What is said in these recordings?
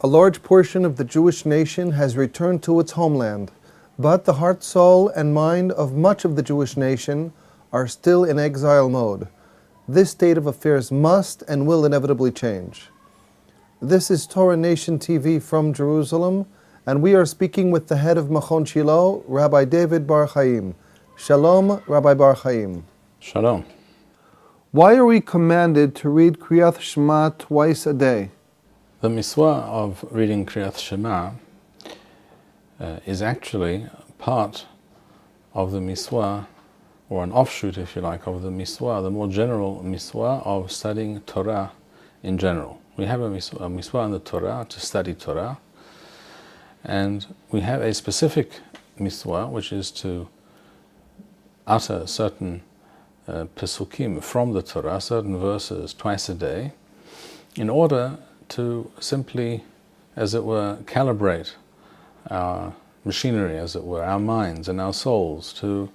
A large portion of the Jewish nation has returned to its homeland, but the heart, soul, and mind of much of the Jewish nation are still in exile mode. This state of affairs must and will inevitably change. This is Torah Nation TV from Jerusalem, and we are speaking with the head of Machon Shilo, Rabbi David Bar-Hayim. Shalom, Rabbi Bar-Hayim. Shalom. Why are we commanded to read Kriyat Shema twice a day? The mitzvah of reading Kriyat Shema is actually part of the mitzvah, or an offshoot, if you like, of the mitzvah, the more general mitzvah of studying Torah in general. We have a mitzvah in the Torah to study Torah, and we have a specific mitzvah, which is to utter certain pesukim from the Torah, certain verses, twice a day, in order to simply, as it were, calibrate our machinery, as it were, our minds and our souls, to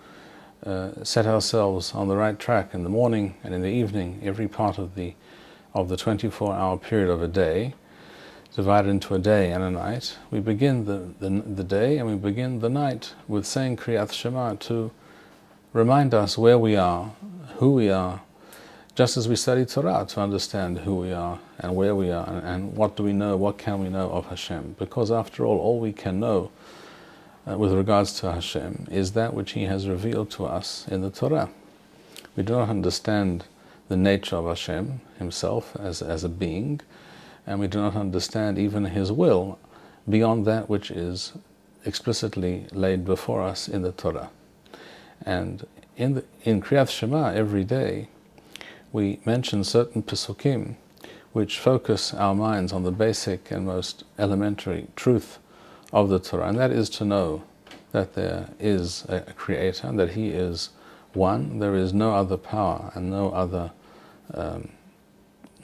set ourselves on the right track in the morning and in the evening, every part of the 24-hour period of a day, divided into a day and a night. We begin the day and we begin the night with saying Kriyat Shema to remind us where we are, who we are, just as we study Torah to understand who we are and where we are and what do we know, what can we know of HaShem. Because after all we can know with regards to HaShem is that which He has revealed to us in the Torah. We do not understand the nature of HaShem Himself as a being, and we do not understand even His will beyond that which is explicitly laid before us in the Torah. And in Kriyat Shema every day, we mention certain pesukim which focus our minds on the basic and most elementary truth of the Torah, and that is to know that there is a Creator, and that He is one. There is no other power and no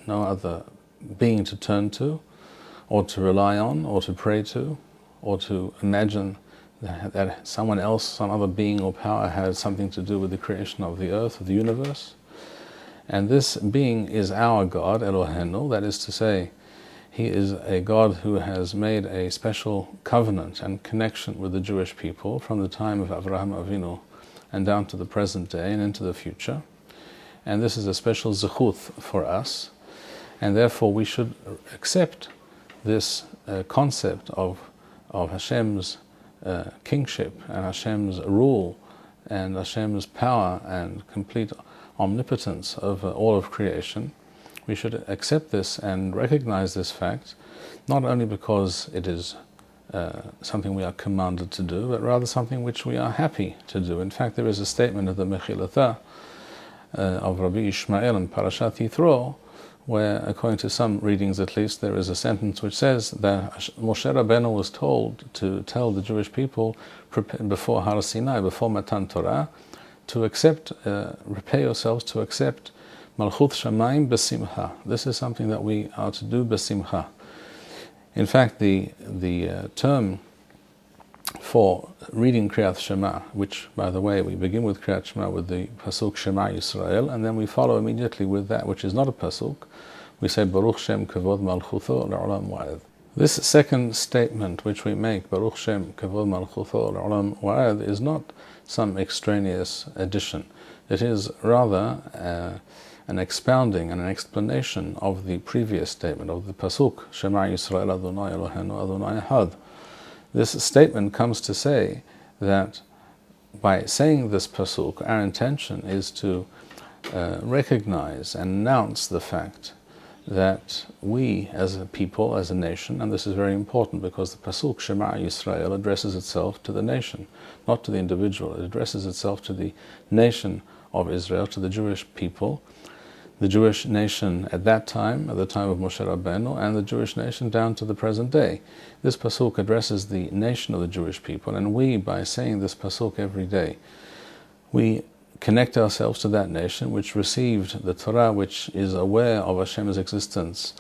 other being to turn to, or to rely on, or to pray to, or to imagine that someone else, some other being or power has something to do with the creation of the earth, of the universe. And this being is our God, Elohenu, that is to say, He is a God who has made a special covenant and connection with the Jewish people from the time of Avraham Avinu and down to the present day and into the future. And this is a special zechut for us, and therefore we should accept this concept of Hashem's kingship and Hashem's rule and Hashem's power and complete omnipotence over all of creation. We should accept this and recognize this fact, not only because it is something we are commanded to do, but rather something which we are happy to do. In fact, there is a statement of the Mechilata of Rabbi Ishmael in Parashat Yitro, where, according to some readings at least, there is a sentence which says that Moshe Rabbeinu was told to tell the Jewish people before Har Sinai, before Matan Torah, to accept, prepare yourselves to accept Malchut Shamayim B'Simcha. This is something that we are to do B'Simcha. In fact, the term for reading Kriyat Shema, which, by the way, we begin with Kriyat Shema with the pasuk Shema Yisrael, and then we follow immediately with that which is not a pasuk. We say Baruch Shem Kavod Malchutho L'Olam Va'ed. This second statement which we make, Baruch Shem Kavod Malchutho L'Olam Va'ed, is not some extraneous addition. It is rather an expounding and an explanation of the previous statement, of the pasuk Shema Yisrael Adonai Eloheinu Adonai Echad. This statement comes to say that by saying this pasuk, our intention is to recognize and announce the fact that we as a people, as a nation, and this is very important because the pasuk Shema Yisrael addresses itself to the nation, not to the individual. It addresses itself to the nation of Israel, to the Jewish people, the Jewish nation at that time, at the time of Moshe Rabbeinu, and the Jewish nation down to the present day. This pasuk addresses the nation of the Jewish people, and we, by saying this pasuk every day, we connect ourselves to that nation which received the Torah, which is aware of Hashem's existence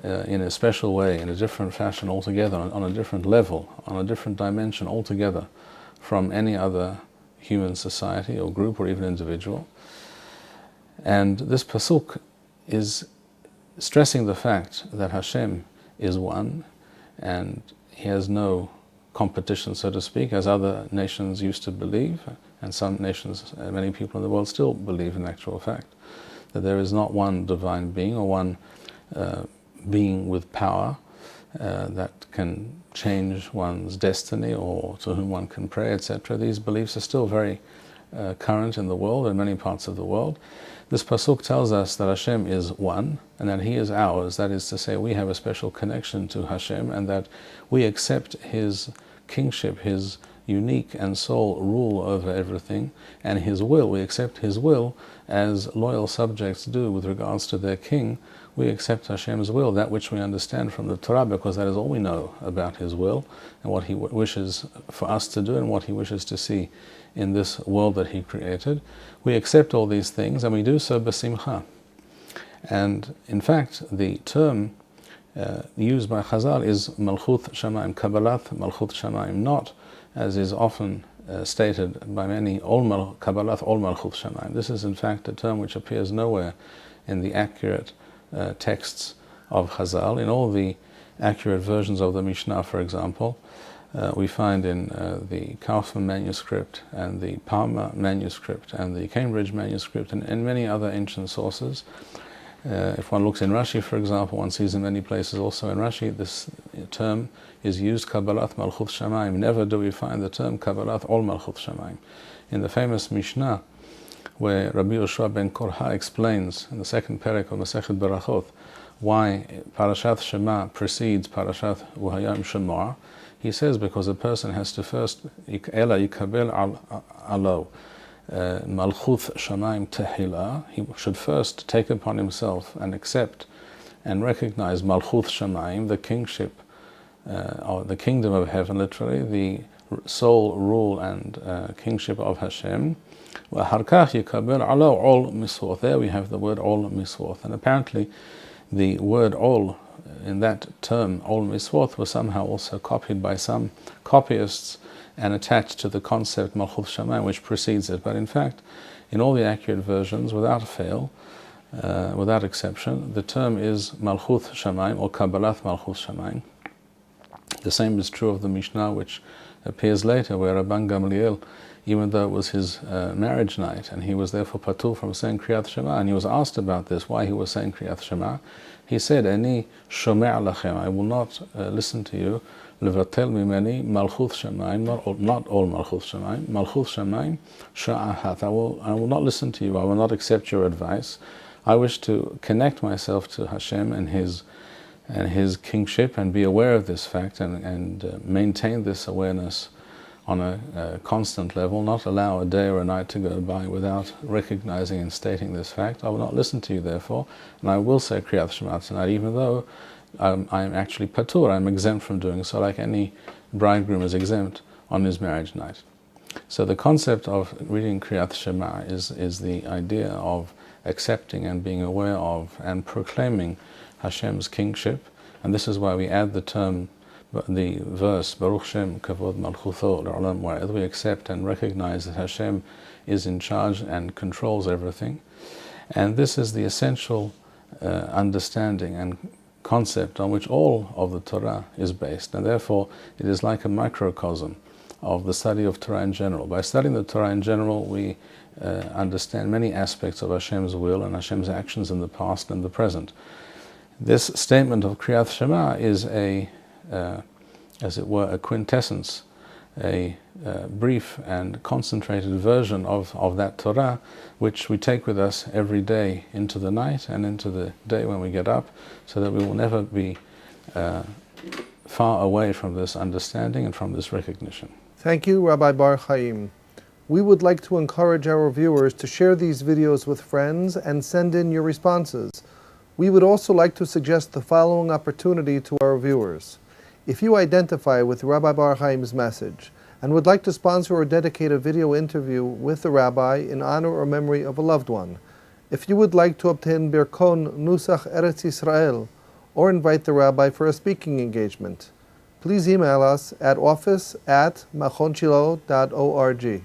in a special way, in a different fashion altogether, on a different level, on a different dimension altogether from any other human society or group or even individual. And this pasuk is stressing the fact that Hashem is one, and he has no competition, so to speak, as other nations used to believe, and some nations, many people in the world still believe in actual fact, that there is not one divine being or one being with power that can change one's destiny or to whom one can pray, etc. These beliefs are still very current in the world, in many parts of the world. This pasuk tells us that Hashem is one and that He is ours. That is to say, we have a special connection to Hashem and that we accept His kingship, His unique and sole rule over everything, and His will. We accept His will as loyal subjects do with regards to their king. We accept Hashem's will, that which we understand from the Torah, because that is all we know about His will and what He wishes for us to do and what He wishes to see in this world that He created. We accept all these things and we do so b'simcha. And in fact, the term used by Chazal is Malchut Shamayim, Kabbalat Malchut Shamayim, not, as is often stated by many, Kabbalat Ol Malchut Shamayim. This is in fact a term which appears nowhere in the accurate texts of Chazal. In all the accurate versions of the Mishnah, for example, we find in the Kaufman manuscript and the Palmer manuscript and the Cambridge manuscript and in many other ancient sources. If one looks in Rashi, for example, one sees in many places also in Rashi this term is used, Kabbalat Malchut Shamayim. Never do we find the term Kabbalat Ol Malchut Shamayim. In the famous Mishnah, where Rabbi Yoshua ben Korha explains in the second perek of Masechet Berachot why Parashat Shema precedes Parashat V'Hayam Shema, he says because a person has to first Ela Yikabel Alo Malchut Shamayim Tehila. He should first take upon himself and accept and recognize Malchut Shamayim, the kingship, or the kingdom of heaven, literally, the sole rule and kingship of Hashem. There we have the word Ol Miswoth, and apparently the word Ol in that term, Ol Miswoth, was somehow also copied by some copyists and attached to the concept Malchut Shamayim, which precedes it. But in fact, in all the accurate versions, without fail, without exception, the term is Malchut Shamayim or Kabbalat Malchut Shamayim. The same is true of the Mishnah, which appears later, where Rabban Gamliel, even though it was his marriage night, and he was therefore patur from saying Kriyat Shema, and he was asked about this, why he was saying Kriyat Shema, he said, Ani shomea lachem, I will not listen to you, levatel mimeni malchut shamayim, not all malchut shamayim, malchut shamayim sha'ahat, I will not listen to you, I will not accept your advice. I wish to connect myself to Hashem and His kingship and be aware of this fact and maintain this awareness on a constant level, not allow a day or a night to go by without recognizing and stating this fact. I will not listen to you, therefore, and I will say Kriyat Shema tonight, even though I'm actually patur, I'm exempt from doing so, like any bridegroom is exempt on his marriage night. So the concept of reading Kriyat Shema is the idea of accepting and being aware of and proclaiming Hashem's kingship, and this is why we add the verse Baruch Shem Kavod Malchutho L'Olam Wa'ed. We accept and recognize that Hashem is in charge and controls everything, and this is the essential understanding and concept on which all of the Torah is based, and therefore it is like a microcosm of the study of Torah in general. By studying the Torah in general, we understand many aspects of Hashem's will and Hashem's actions in the past and the present. This statement of Kriyat Shema is as it were, a quintessence, a brief and concentrated version of that Torah, which we take with us every day into the night and into the day when we get up, so that we will never be far away from this understanding and from this recognition. Thank you, Rabbi Bar-Hayim. We would like to encourage our viewers to share these videos with friends and send in your responses. We would also like to suggest the following opportunity to our viewers. If you identify with Rabbi Bar-Hayim's message and would like to sponsor or dedicate a video interview with the rabbi in honor or memory of a loved one, if you would like to obtain Birkon Nusach Eretz Yisrael or invite the rabbi for a speaking engagement, please email us at office@machonshilo.org.